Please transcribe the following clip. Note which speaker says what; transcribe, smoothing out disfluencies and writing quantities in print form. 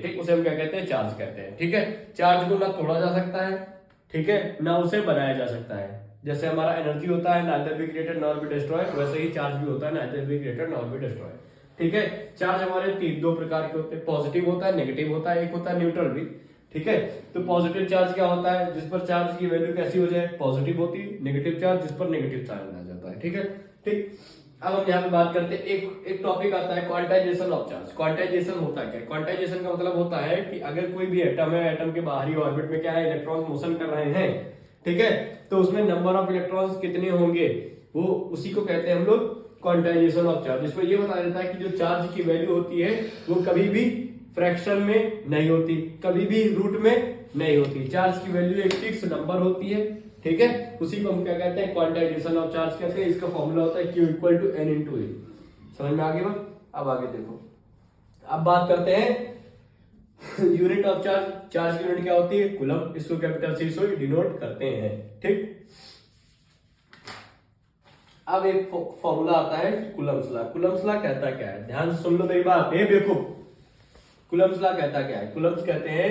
Speaker 1: ठीक, उसे हम क्या कहते हैं, चार्ज कहते हैं। ठीक है, चार्ज को ना तोड़ा जा सकता है, ठीक है, ना उसे बनाया जा सकता है। जैसे हमारा एनर्जी होता है neither be created nor be destroyed, वैसे ही चार्ज भी होता है neither be created nor be destroyed. ठीक है, चार्ज हमारे दो प्रकार के होते हैं, पॉजिटिव होता है, नेगेटिव होता है, एक होता है न्यूट्रल भी। ठीक है, तो पॉजिटिव चार्ज क्या होता है, जिस पर चार्ज की वैल्यू कैसी हो जाए, पॉजिटिव होती है। नेगेटिव चार्ज जिस पर नेगेटिव चार्ज आ जाता है। ठीक है, ठीक। अब हम यहाँ पे बात करते हैं, एक टॉपिक आता है क्वांटाइजेशन ऑफ चार्ज। क्वांटाइजेशन होता है क्या, क्वांटाइजेशन का मतलब होता है कि अगर कोई भी एटम है, एटम के बाहरी ऑर्बिट में क्या है, इलेक्ट्रॉन मोशन कर रहे हैं, ठीक है, तो उसमें नंबर ऑफ इलेक्ट्रॉन्स कितने होंगे, वो उसी को कहते हैं हम लोग क्वांटाइजेशन ऑफ चार्ज। इसमें ये बताया जाता है कि जो चार्ज की वैल्यू होती है वो कभी भी फ्रैक्शन में नहीं होती, कभी भी रूट में नहीं होती। चार्ज की वैल्यू एक फिक्स नंबर होती है। ठीक है, उसी को हम क्या कहते हैं, क्वांटाइजेशन ऑफ चार्ज कहते हैं। इसका फॉर्मूला होता है Q equal to N into A. समझ में आ गई बात? अब आगे देखो, अब बात करते हैं यूनिट ऑफ चार्ज। चार्ज की यूनिट क्या होती है, कूलम। इसको कैपिटल C से डिनोट करते हैं। ठीक, अब एक फॉर्मूला आता है कूलम्स लॉ। कूलम्स लॉ कहता क्या है, ध्यान से सुन लो मेरी बात, ये देखो कूलम्स लॉ कहता क्या है। कूलम्स कहते हैं